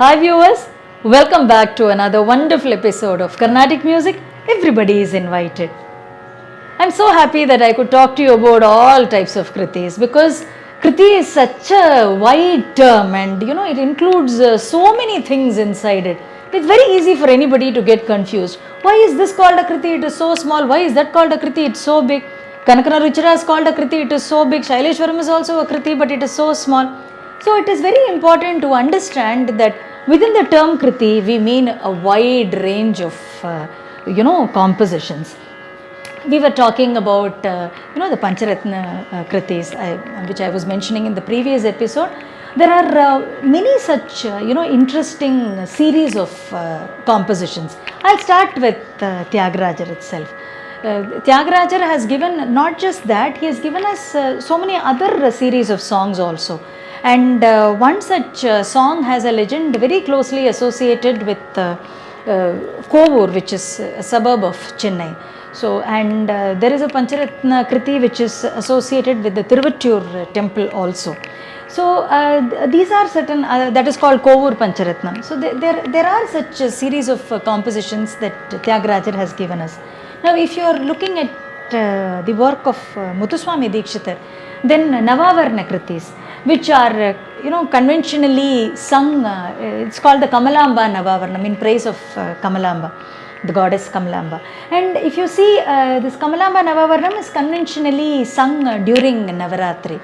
Hi viewers, welcome back to another wonderful episode of Carnatic Music. Everybody is invited. I'm so happy that I could talk to you about all types of kritis because kriti is such a wide term and it includes so many things inside it. It's very easy for anybody to get confused. Why is this called a kriti? It is so small. Why is that called a kriti? It's so big. Kanakana Ruchira is called a kriti. It is so big. Shaileshwaram is also a kriti, but it is so small. So it is very important to understand that within the term kriti, we mean a wide range of compositions. We were talking about the Pancharatna kritis, which I was mentioning in the previous episode. There are many such interesting series of compositions. I'll start with Tyagarajar itself. Tyagarajar has given not just that, he has given us so many other series of songs also. And one such song has a legend very closely associated with Kovur, which is a suburb of Chennai. So, and there is a Pancharatna kriti which is associated with the Tiruvattur temple also. So, these are certain, that is called Kovur Pancharatnam. So, there are such a series of compositions that Tyagarajar has given us. Now, if you are looking at the work of Muthuswami Dikshitar, then Navavarna kritis, which are conventionally sung, it's called the Kamalamba Navavarnam in praise of Kamalamba, the goddess Kamalamba. And if you see, this Kamalamba Navavarnam is conventionally sung during Navaratri.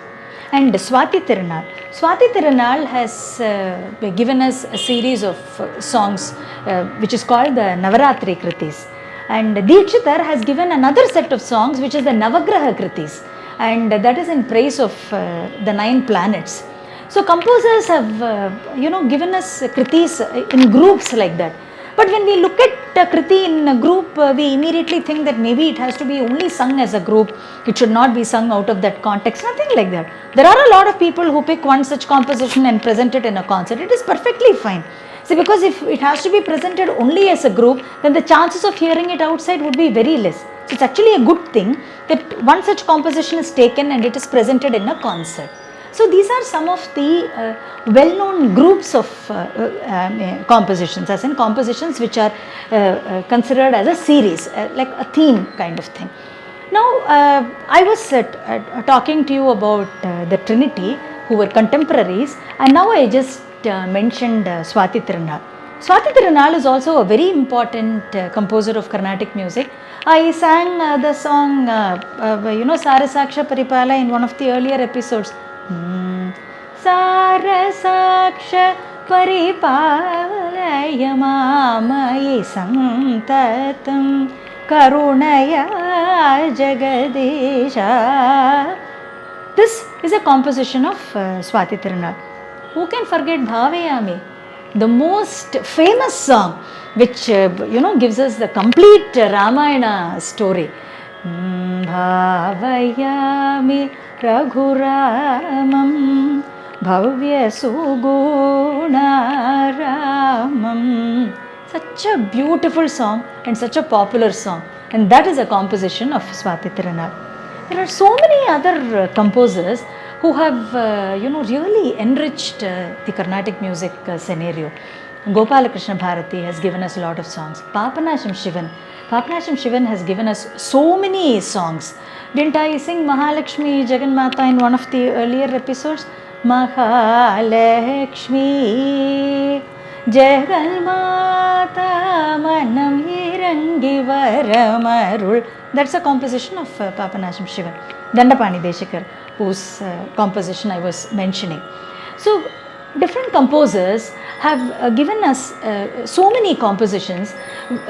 And Swati Tirunal has given us a series of songs which is called the Navaratri kritis. And Dikshitar has given another set of songs which is the Navagraha kritis, and that is in praise of the 9 planets. So composers have given us kritis in groups like that. But when we look at a kriti in a group, we immediately think that maybe it has to be only sung as a group. It should not be sung out of that context. Nothing like that. There are a lot of people who pick one such composition and present it in a concert. It is perfectly fine. See, because if it has to be presented only as a group, then the chances of hearing it outside would be very less. So it's actually a good thing that one such composition is taken and it is presented in a concert. So these are some of the well-known groups of compositions, as in compositions which are considered as a series, like a theme kind of thing. Now, I was talking to you about the Trinity, who were contemporaries, and now I just mentioned Swati Tirunal. Swati Tirunal is also a very important composer of Carnatic music. I sang the song, Sarasaksha Paripala in one of the earlier episodes. Sarasaksha Paripalaya Mamayi Santatam Karunaya Jagadesha. This is a composition of Swati Tirunal. Who can forget Bhavayami, the most famous song which gives us the complete Ramayana story. Bhavayami Raghuramam Bhavya Suguna Ramam. Such a beautiful song and such a popular song, and that is a composition of Swati Tirunal. There are so many other composers who have really enriched the Carnatic music scenario. Gopalakrishna Bharati has given us a lot of songs. Papanasham Shivan has given us so many songs. Didn't I sing Mahalakshmi Jaganmata in one of the earlier episodes? Mahalakshmi Jaganmata Manam Irangi Varamarul. That's a composition of Papanasham Shivan. Dandapani Deshikar, whose composition I was mentioning. So, different composers have given us so many compositions.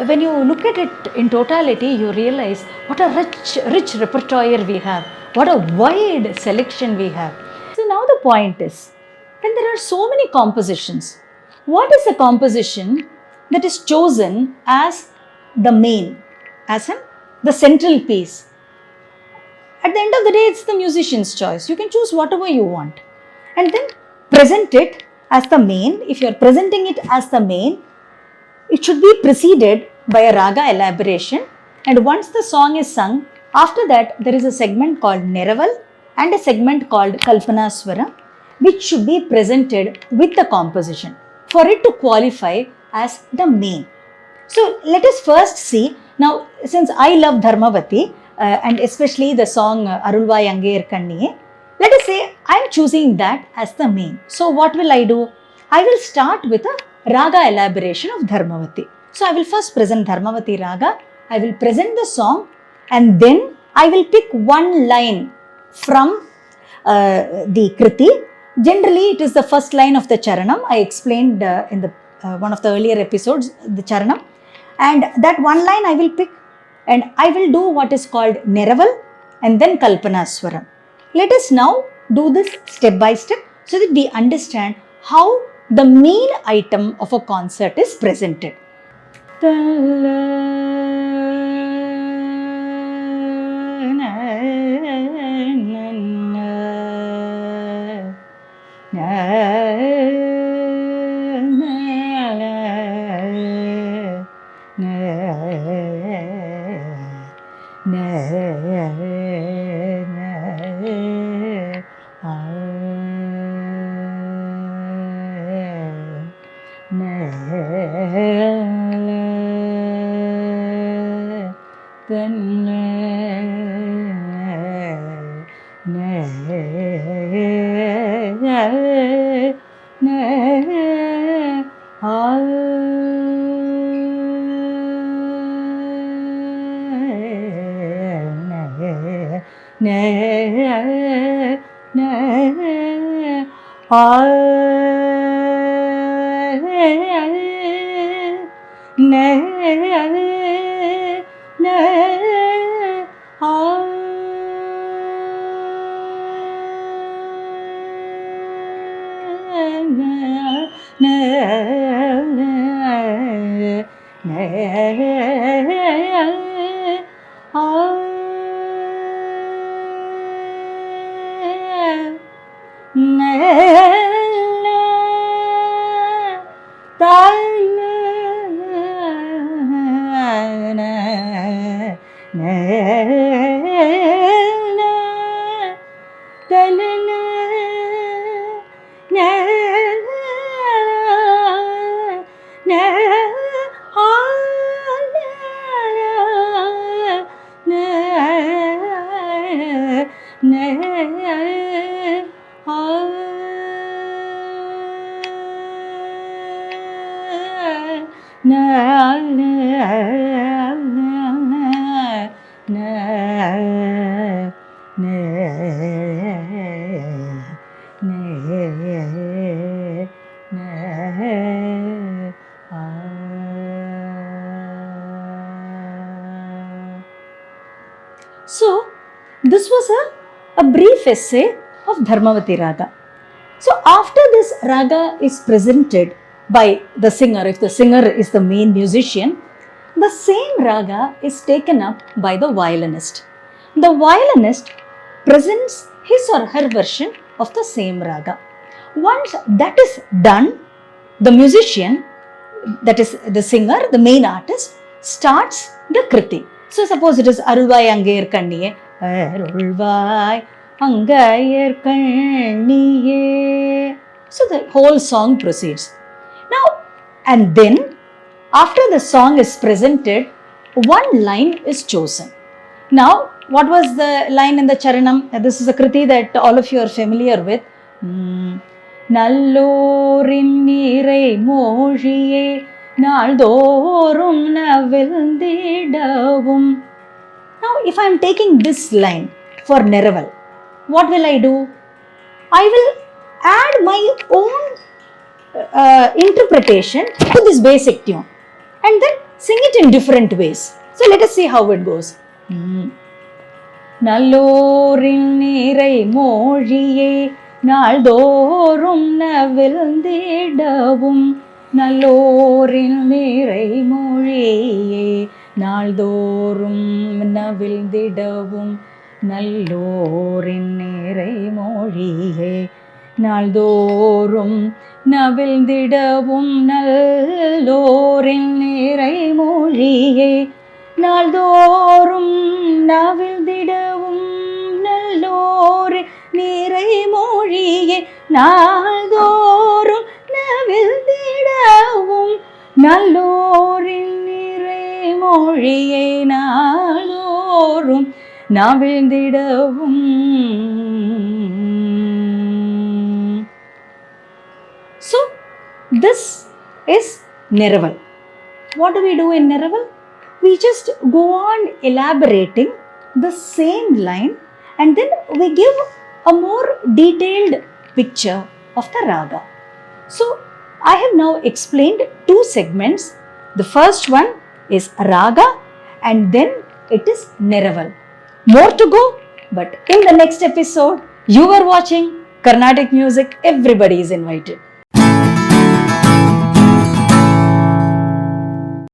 When you look at it in totality, you realize what a rich repertoire we have, what a wide selection we have. So now the point is, when there are so many compositions, what is a composition that is chosen as the main, as in the central piece? At the end of the day, it's the musician's choice. You can choose whatever you want and then present it as the main. If you are presenting it as the main, it should be preceded by a raga elaboration, and once the song is sung, after that there is a segment called Neraval and a segment called Kalpana Swara, which should be presented with the composition. for it to qualify as the main. So let us first see, now since I love Dharmavati and especially the song Arulvai Angeyar Kanniye, let us say I am choosing that as the main. So what will I do? I will start with a raga elaboration of Dharmavati. So I will first present Dharmavati raga, I will present the song, and then I will pick one line from the Kriti. Generally it is the first line of the Charanam. I explained in the one of the earlier episodes the Charanam, and that one line I will pick and I will do what is called Neraval and then Kalpanaswaram. Let us now do this step by step so that we understand how the main item of a concert is presented. So this was a brief essay of Dharmavati Raga. So after this raga is presented by the singer, if the singer is the main musician, the same raga is taken up by the violinist. The violinist presents his or her version of the same raga. Once that is done, the musician, that is the singer, the main artist, starts the Kriti. So suppose it is Arulvai Angeyar Kanniye, Arulvai Angeyar Kanniye. So the whole song proceeds. Now, and then after the song is presented, one line is chosen. Now, what was the line in the Charanam? This is a Kriti that all of you are familiar with. Nallorin nirai mozhiye naldorum navildidavum. Now, if I am taking this line for Neraval, what will I do? I will add my own interpretation to this basic tune and then sing it in different ways. So let us see how it goes. Nallorin nirai mozhiye நாள்தோறும் நவிழ்ந்திடவும் நல்லோரின் நிறை மொழியே நாள்தோறும் நவிழ்ந்திடவும் நல்லோரின் நிறை மொழியே நாள்தோறும் நவிழ்ந்திடவும் நல்லோரின் நிறை மொழியே நாள்தோறும் நவிழ்ந்திடவும் நல்லோரின் நிறை மொழியே நாள்தோறும் நவிழ்ந்திட நல்லோரின் நிறை மொழியை நாளோறும் நவிழ்ந்திடவும். So, this is Neraval. What do we do in Neraval? We just go on elaborating the same line and then we give a more detailed picture of the raga. So, I have now explained two segments. The first one is raga and then it is Neraval. More to go, but in the next episode, you are watching Carnatic Music. Everybody is invited.